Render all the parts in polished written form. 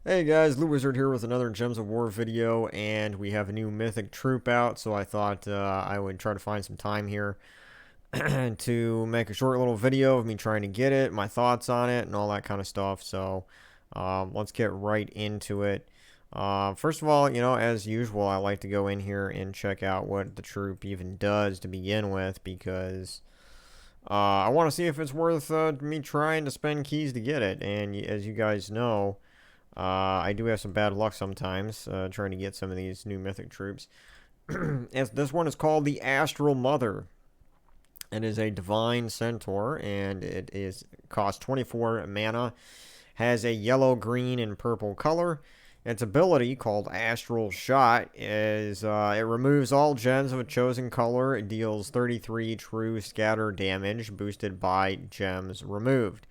Hey guys, Blue Wizard here with another Gems of War video, and we have a new Mythic troop out, so I thought I would try to find some time here to make a short little video of me trying to get it, my thoughts on it, and all that kind of stuff. So let's get right into it. First of all, as usual, I like to go in here and check out what the troop even does to begin with, because I want to see if it's worth me trying to spend keys to get it, and as you guys know, I do have some bad luck sometimes trying to get some of these new mythic troops. This one is called the Astral Mother. It is a divine centaur, and it is costs 24 mana. Has a yellow, green, and purple color. Its ability, called Astral Shot, is it removes all gems of a chosen color. It deals 33 true scatter damage, boosted by gems removed.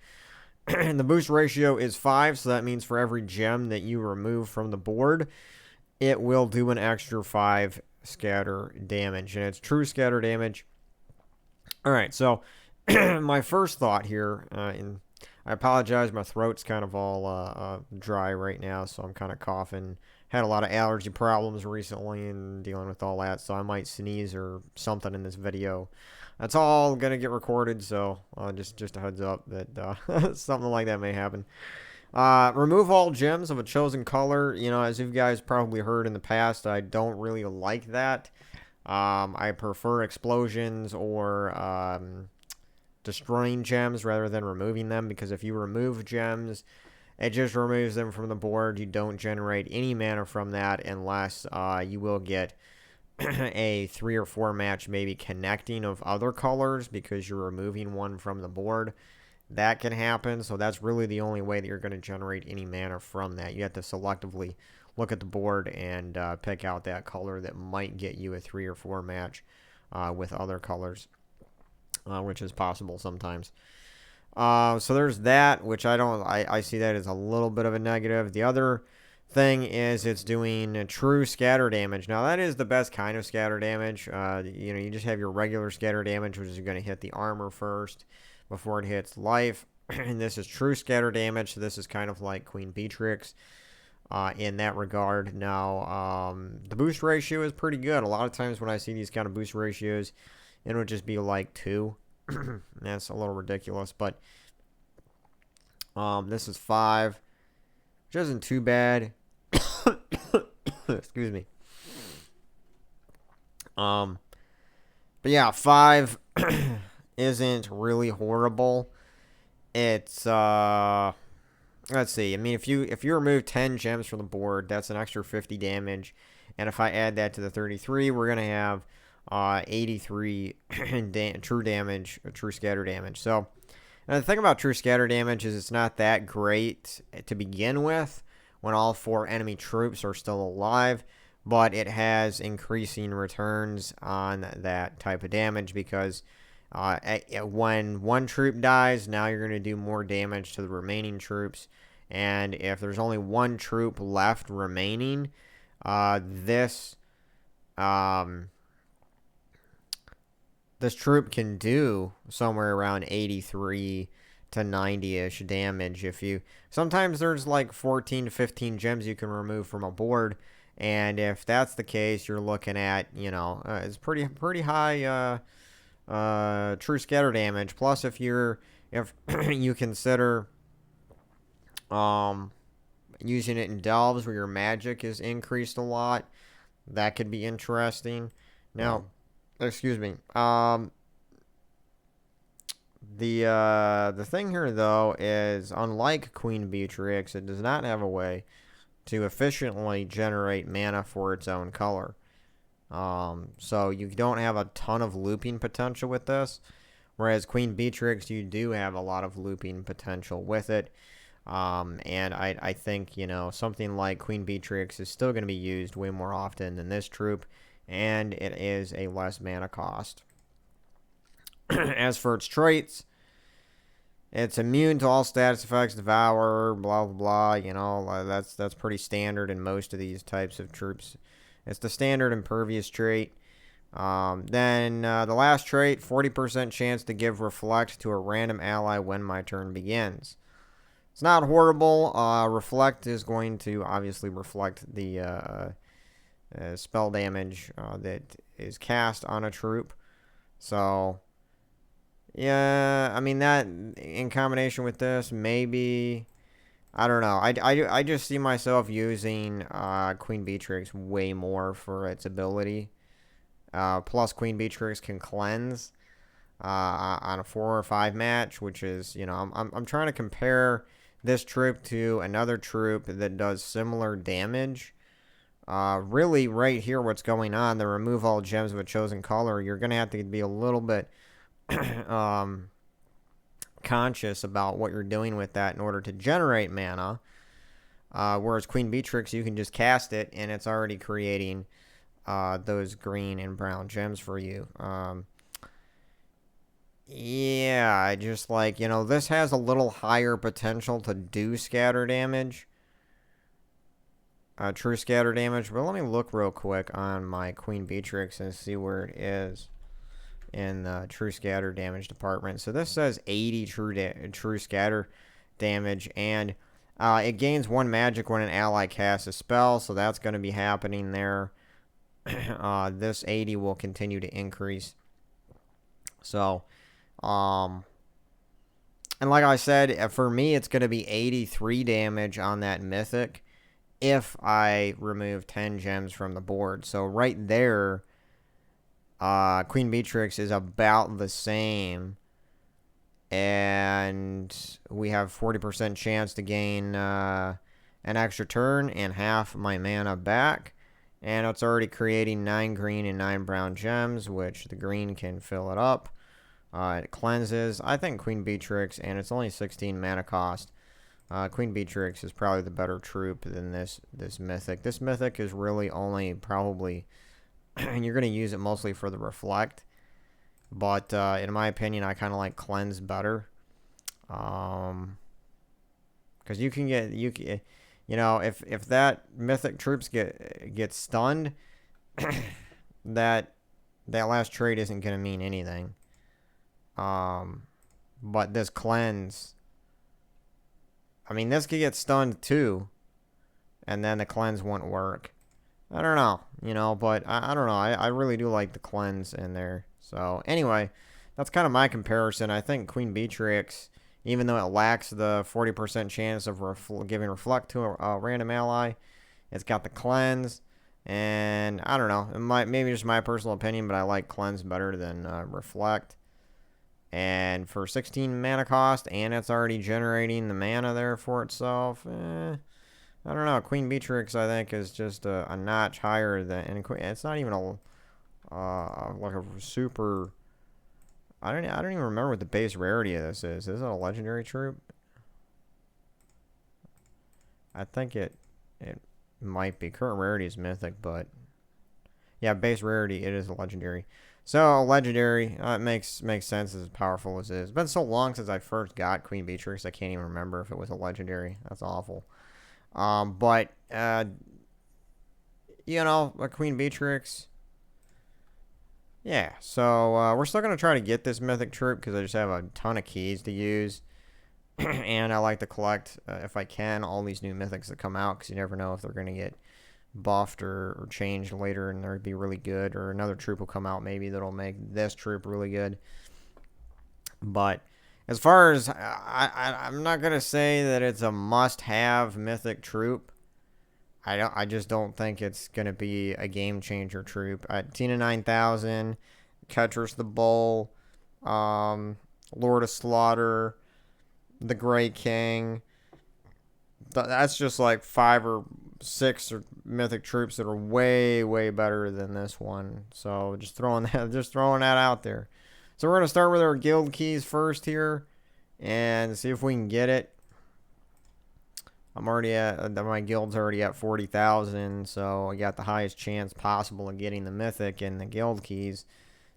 And the boost ratio is 5, so that means for every gem that you remove from the board, it will do an extra 5 scatter damage. And it's true scatter damage. Alright, so my first thought here, and I apologize, my throat's kind of all dry right now, so I'm kind of coughing. Had a lot of allergy problems recently and dealing with all that, so I might sneeze or something in this video. That's all gonna get recorded, so just a heads up that something like that may happen. Remove all gems of a chosen color. As you guys probably heard in the past, I don't really like that. I prefer explosions or destroying gems rather than removing them, because if you remove gems, it just removes them from the board. You don't generate any mana from that unless you will get a 3 or 4 match maybe connecting of other colors because you're removing one from the board. That can happen, so that's really the only way that you're going to generate any mana from that. You have to selectively look at the board and pick out that color that might get you a 3 or 4 match with other colors, which is possible sometimes. So there's that, which I see that as a little bit of a negative. The other thing is it's doing true scatter damage. Now that is the best kind of scatter damage. You just have your regular scatter damage, which is going to hit the armor first before it hits life. And this is true scatter damage, so this is kind of like Queen Beatrix in that regard. Now, the boost ratio is pretty good. A lot of times when I see these kind of boost ratios, it would just be like 2. That's a little ridiculous, but this is 5, which isn't too bad. Excuse me. But yeah, 5 isn't really horrible. It's let's see. I mean, if you remove 10 gems from the board, that's an extra 50 damage, and if I add that to the 33, we're gonna have 83 true damage, true scatter damage. So, and the thing about true scatter damage is it's not that great to begin with when all 4 enemy troops are still alive, but it has increasing returns on that type of damage because when one troop dies, now you're going to do more damage to the remaining troops, and if there's only one troop left remaining, this troop can do somewhere around 83 to 90-ish damage. Sometimes there's like 14 to 15 gems you can remove from a board, and if that's the case, you're looking at, it's pretty high true scatter damage. Plus, if you consider using it in delves where your magic is increased a lot, that could be interesting. Now, excuse me. The thing here though is, unlike Queen Beatrix, it does not have a way to efficiently generate mana for its own color. So you don't have a ton of looping potential with this, whereas Queen Beatrix, you do have a lot of looping potential with it. And I think, something like Queen Beatrix is still going to be used way more often than this troop, and it is a less mana cost. As for its traits, it's immune to all status effects, devour, blah blah blah. That's pretty standard in most of these types of troops. It's the standard impervious trait. Then the last trait, 40% chance to give reflect to a random ally when my turn begins. It's not horrible. Reflect is going to obviously reflect the spell damage that is cast on a troop. So, yeah, I mean, that in combination with this, maybe, I don't know. I just see myself using Queen Beatrix way more for its ability. Plus, Queen Beatrix can cleanse on a 4 or 5 match, which is, I'm trying to compare this troop to another troop that does similar damage. Really, right here, what's going on, the remove all gems of a chosen color, you're going to have to be a little bit conscious about what you're doing with that in order to generate mana. Whereas Queen Beatrix, you can just cast it, and it's already creating those green and brown gems for you. Yeah, I just like, this has a little higher potential to do scatter damage. True scatter damage. But let me look real quick on my Queen Beatrix and see where it is in the true scatter damage department. So this says 80 true scatter damage, and it gains 1 magic when an ally casts a spell, so that's going to be happening there. This 80 will continue to increase. So, and like I said, for me, it's going to be 83 damage on that Mythic if I remove 10 gems from the board. So right there, Queen Beatrix is about the same. And we have 40% chance to gain an extra turn and half my mana back. And it's already creating 9 green and 9 brown gems, which the green can fill it up. It cleanses. I think Queen Beatrix, and it's only 16 mana cost. Queen Beatrix is probably the better troop than this Mythic. This Mythic is really only probably, and you're going to use it mostly for the Reflect. But in my opinion, I kind of like Cleanse better. Because you can get, if that Mythic troops get stunned, that last trait isn't going to mean anything. But this Cleanse, I mean, this could get stunned too, and then the Cleanse won't work. I don't know, but I don't know. I really do like the Cleanse in there. So, anyway, that's kind of my comparison. I think Queen Beatrix, even though it lacks the 40% chance of giving Reflect to a random ally, it's got the Cleanse, and I don't know. It might maybe just my personal opinion, but I like Cleanse better than Reflect. And for 16 mana cost, and it's already generating the mana there for itself, I don't know. Queen Beatrix, I think, is just a notch higher than, and it's not even like a super. I don't even remember what the base rarity of this is. Is it a legendary troop? I think it might be. Current rarity is mythic, but yeah, base rarity, it is a legendary. So legendary, it makes sense as powerful as it is. It's been so long since I first got Queen Beatrix, I can't even remember if it was a legendary. That's awful. But a Queen Beatrix. Yeah, so we're still gonna try to get this mythic troop because I just have a ton of keys to use, and I like to collect if I can all these new mythics that come out because you never know if they're gonna get buffed or changed later and they'd be really good, or another troop will come out maybe that'll make this troop really good. But as far as I'm not gonna say that it's a must-have mythic troop. I just don't think it's gonna be a game changer troop. Tina 9000, Ketris the Bull, Lord of Slaughter, the Grey King. That's just like 5 or 6 mythic troops that are way better than this one. So just throwing that out there. So we're gonna start with our guild keys first here, and see if we can get it. I'm already at my guild's already at 40,000, so I got the highest chance possible of getting the mythic and the guild keys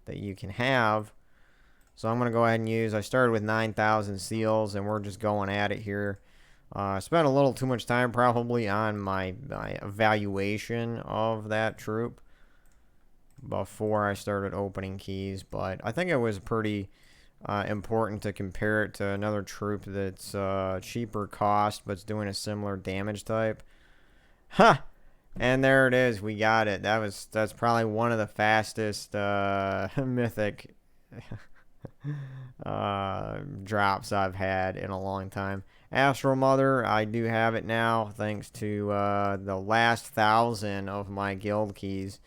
that you can have. So I'm gonna go ahead and use. I started with 9,000 seals, and we're just going at it here. I spent a little too much time probably on my evaluation of that troop before I started opening keys, but I think it was pretty important to compare it to another troop that's cheaper cost, but it's doing a similar damage type. Huh! And there it is. We got it. That's probably one of the fastest mythic drops I've had in a long time. Astral Mother, I do have it now thanks to the last 1,000 of my guild keys.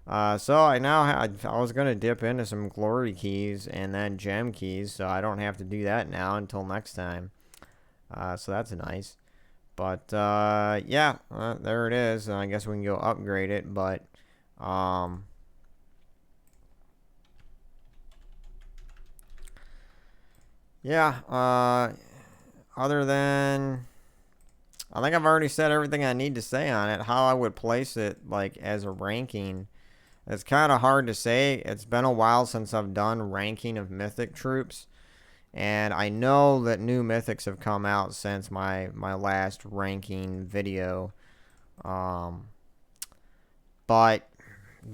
So I now I was gonna dip into some glory keys and then gem keys, so I don't have to do that now until next time. So that's nice. But yeah, there it is. I guess we can go upgrade it, but yeah. Other than, I think I've already said everything I need to say on it. How I would place it, like as a ranking, it's kind of hard to say. It's been a while since I've done ranking of mythic troops. And I know that new mythics have come out since my last ranking video. But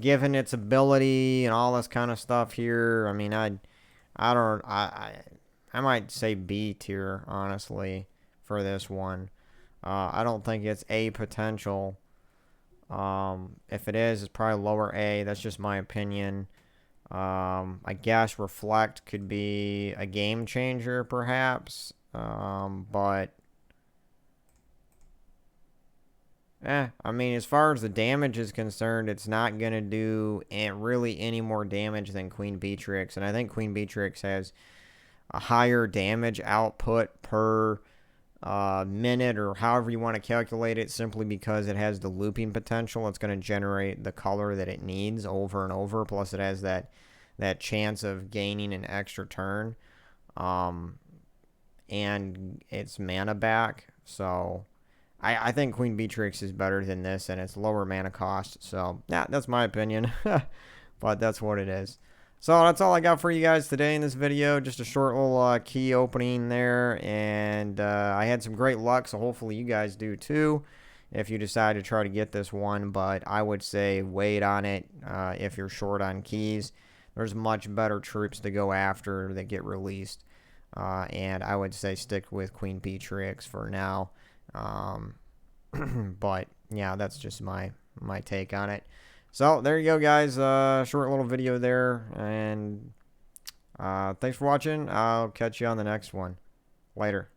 given its ability and all this kind of stuff here, I mean, I might say B tier, honestly, for this one. I don't think it's A potential. If it is, it's probably lower A. That's just my opinion. I guess Reflect could be a game changer, perhaps. But I mean, as far as the damage is concerned, it's not going to do really any more damage than Queen Beatrix. And I think Queen Beatrix has a higher damage output per minute, or however you want to calculate it, simply because it has the looping potential. It's going to generate the color that it needs over and over. Plus, it has that chance of gaining an extra turn. And it's mana back. So I think Queen Beatrix is better than this, and it's lower mana cost. So yeah, that's my opinion. But that's what it is. So that's all I got for you guys today in this video. Just a short little key opening there. And I had some great luck, so hopefully you guys do too if you decide to try to get this one. But I would say wait on it if you're short on keys. There's much better troops to go after that get released. And I would say stick with Queen Beatrix for now. But yeah, that's just my take on it. So there you go, guys. Short little video there, and thanks for watching. I'll catch you on the next one. Later.